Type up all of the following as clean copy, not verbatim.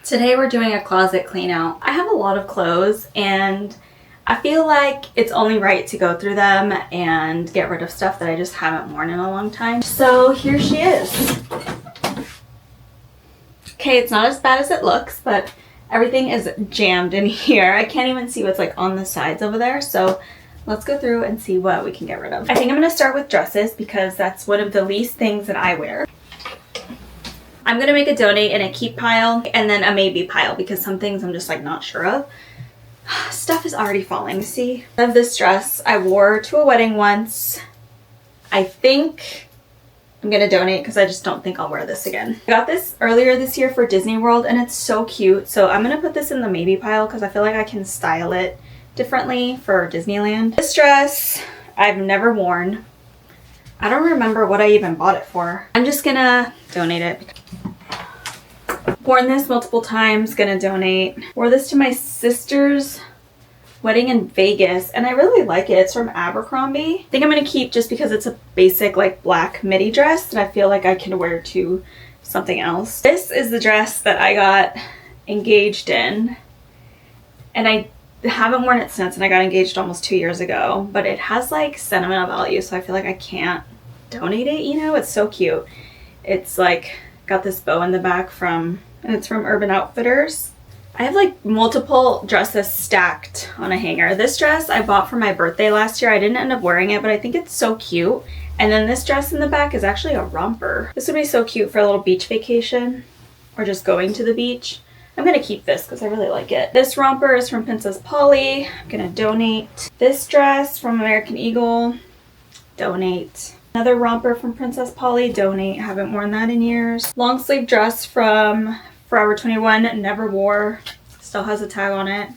Today we're doing a closet clean out. I have a lot of clothes and I feel like it's only right to go through them and get rid of stuff that I just haven't worn in a long time. So here she is. Okay, it's not as bad as it looks, but everything is jammed in here. I can't even see what's like on the sides over there. So let's go through and see what we can get rid of. I think I'm gonna start with dresses because that's one of the least things that I wear. I'm gonna make a donate and a keep pile and then a maybe pile because some things I'm just like not sure of. Stuff is already falling, see? I have this dress I wore to a wedding once. I think I'm gonna donate because I just don't think I'll wear this again. I got this earlier this year for Disney World and it's so cute. So I'm gonna put this in the maybe pile because I feel like I can style it differently for Disneyland. This dress I've never worn. I don't remember what I even bought it for. I'm just gonna donate it. Worn this multiple times, gonna donate. Wore this to my sister's wedding in Vegas and I really like it. It's from Abercrombie. I think I'm gonna keep just because it's a basic like black midi dress that I feel like I can wear to something else. This is the dress that I got engaged in and I haven't worn it since, and I got engaged almost 2 years ago, but it has like sentimental value, so I feel like I can't donate it, you know? It's so cute. It's like got this bow in the back and it's from Urban Outfitters. I have like multiple dresses stacked on a hanger. This dress I bought for my birthday last year. I didn't end up wearing it, but I think it's so cute. And then this dress in the back is actually a romper. This would be so cute for a little beach vacation or just going to the beach. I'm gonna keep this because I really like it. This romper is from Princess Polly. I'm gonna donate. This dress from American Eagle, donate. Another romper from Princess Polly, donate. Haven't worn that in years. Long sleeve dress from Forever 21, never wore. Still has a tag on it.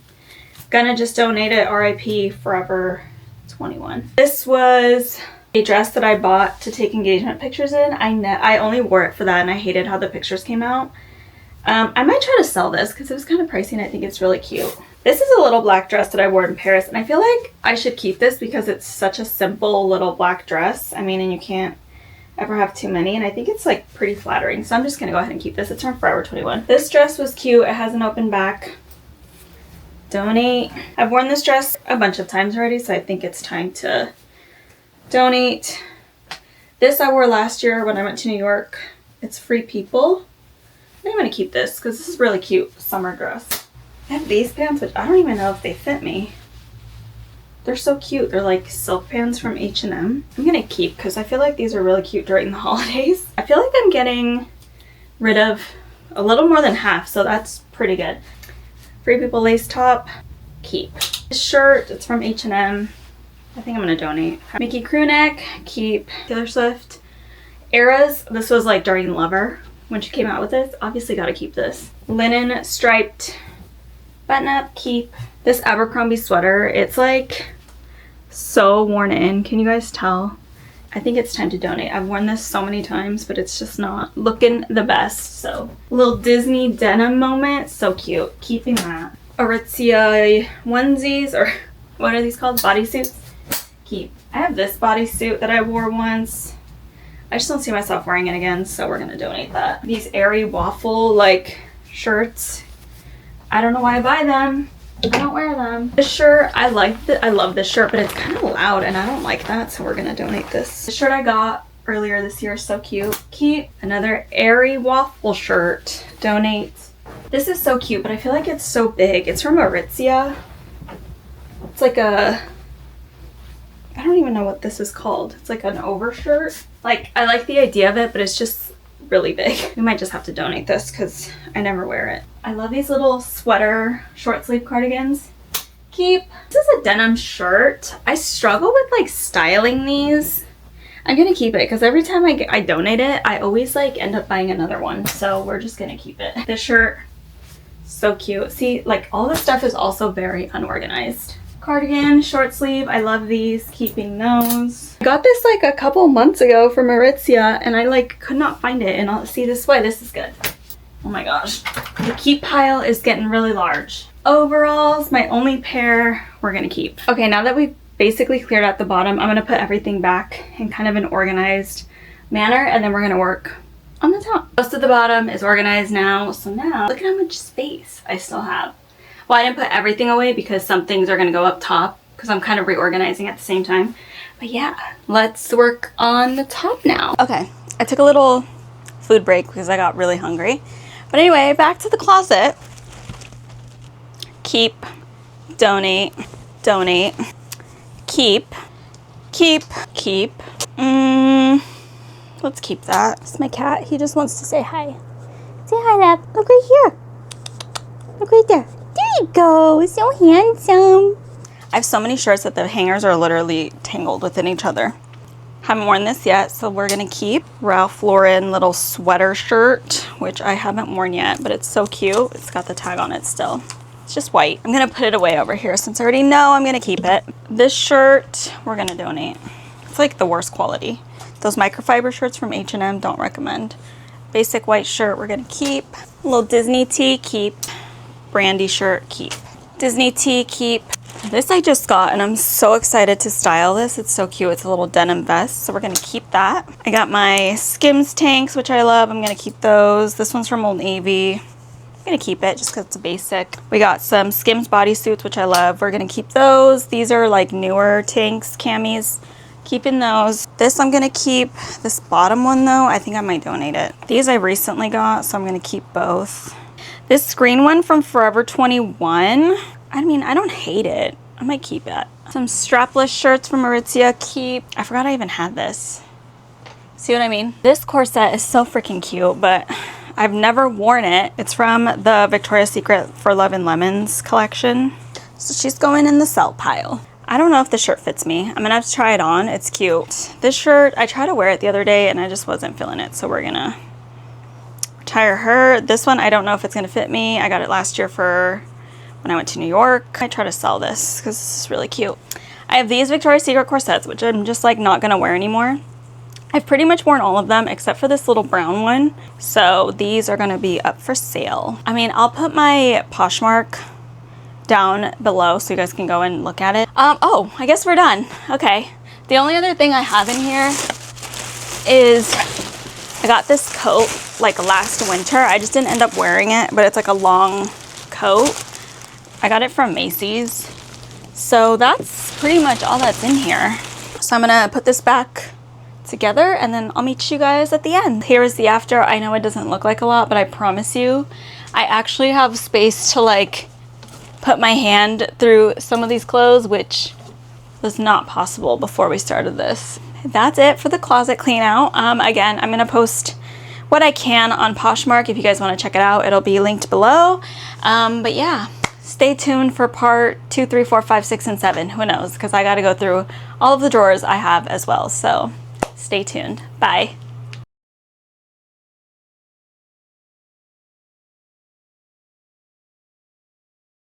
Gonna just donate it, RIP Forever 21. This was a dress that I bought to take engagement pictures in. I only wore it for that and I hated how the pictures came out. I might try to sell this because it was kind of pricey and I think it's really cute. This is a little black dress that I wore in Paris and I feel like I should keep this because it's such a simple little black dress. I mean, and you can't ever have too many, and I think it's like pretty flattering. So I'm just gonna go ahead and keep this. It's from Forever 21. This dress was cute. It has an open back. Donate. I've worn this dress a bunch of times already, so I think it's time to donate. This I wore last year when I went to New York. It's Free People. I think I'm gonna keep this because this is really cute summer dress. I have these pants, which I don't even know if they fit me. They're so cute. They're like silk pants from H&M. I'm gonna keep because I feel like these are really cute during the holidays. I feel like I'm getting rid of a little more than half, so that's pretty good. Free People lace top, keep. This shirt, it's from H&M. I think I'm gonna donate. Mickey crew neck, keep. Taylor Swift. Eras, this was like during Lover when she came out with this. Obviously gotta keep this. Linen striped button up, keep. This Abercrombie sweater, it's like so worn in. Can you guys tell? I think it's time to donate. I've worn this so many times, but it's just not looking the best. So little Disney denim moment, so cute. Keeping that. Aritzia onesies, or what are these called? Bodysuits? Keep. I have this bodysuit that I wore once. I just don't see myself wearing it again, so we're gonna donate that. These airy waffle like shirts. I don't know why I buy them. I don't wear them. This shirt, I love this shirt, but it's kind of loud and I don't like that, so we're gonna donate this. The shirt I got earlier this year is so cute. Keep. Another airy waffle shirt, donate. This is so cute, but I feel like it's so big. It's from Aritzia. It's like I don't even know what this is called. It's like an overshirt. Like, I like the idea of it, but it's just really big. We might just have to donate this because I never wear it. I love these little sweater short sleeve cardigans. Keep. This is a denim shirt. I struggle with like styling these. I'm gonna keep it because every time I donate it, I always like end up buying another one. So we're just gonna keep it. This shirt, so cute. See, like all this stuff is also very unorganized. Cardigan, short sleeve. I love these. Keeping those. I got this like a couple months ago from Aritzia and I like could not find it. And I'll see this way. This is good. Oh my gosh. The keep pile is getting really large. Overalls, my only pair, we're gonna keep. Okay, now that we've basically cleared out the bottom, I'm gonna put everything back in kind of an organized manner and then we're gonna work on the top. Most of the bottom is organized now. So now look at how much space I still have. Well, I didn't put everything away because some things are going to go up top because I'm kind of reorganizing at the same time. But yeah, let's work on the top now. Okay, I took a little food break because I got really hungry. But anyway, back to the closet. Keep, donate, donate, keep, keep, keep. Let's keep that. It's my cat. He just wants to say hi. Say hi, love. Look right here. Look right there. There you go. So handsome. I have so many shirts that the hangers are literally tangled within each other. Haven't worn this yet, so we're gonna keep Ralph Lauren little sweater shirt, which I haven't worn yet, but it's so cute. It's got the tag on it still. It's just white. I'm gonna put it away over here since I already know I'm gonna keep it. This shirt, we're gonna donate. It's like the worst quality. Those microfiber shirts from H&M, don't recommend. Basic white shirt, we're gonna keep. A little Disney tee, keep. Brandy shirt, keep. Disney tee, keep. This I just got and I'm so excited to style this. It's so cute. It's a little denim vest, so we're gonna keep that. I got my Skims tanks, which I love. I'm gonna keep those. This one's from Old Navy. I'm gonna keep it just because it's a basic. We got some Skims bodysuits, which I love. We're gonna keep those. These are like newer tanks, camis. Keeping those. This I'm gonna keep. This bottom one though, I think I might donate it. These I recently got, so I'm gonna keep both. This green one from Forever 21. I mean, I don't hate it. I might keep it. Some strapless shirts from Aritzia, keep. I forgot I even had this. See what I mean? This corset is so freaking cute, but I've never worn it. It's from the Victoria's Secret For Love and Lemons collection. So she's going in the sell pile. I don't know if the shirt fits me. I'm gonna have to try it on. It's cute. This shirt, I tried to wear it the other day and I just wasn't feeling it. So we're gonna retire her. This one, I don't know if it's gonna fit me. I got it last year for when I went to New York. I try to sell this because this is really cute. I have these Victoria's Secret corsets, which I'm just like not gonna wear anymore. I've pretty much worn all of them except for this little brown one. So these are gonna be up for sale. I mean, I'll put my Poshmark down below so you guys can go and look at it. Oh, I guess we're done. Okay. The only other thing I have in here is I got this coat like last winter. I just didn't end up wearing it, but it's like a long coat. I got it from Macy's. So that's pretty much all that's in here. So I'm gonna put this back together and then I'll meet you guys at the end. Here is the after. I know it doesn't look like a lot, but I promise you, I actually have space to like put my hand through some of these clothes, which was not possible before we started this. That's it for the closet clean out. Again, I'm gonna post what I can on Poshmark if you guys wanna check it out. It'll be linked below. But yeah. Stay tuned for part 2, 3, 4, 5, 6, and 7. Who knows? Because I got to go through all of the drawers I have as well. So stay tuned. Bye.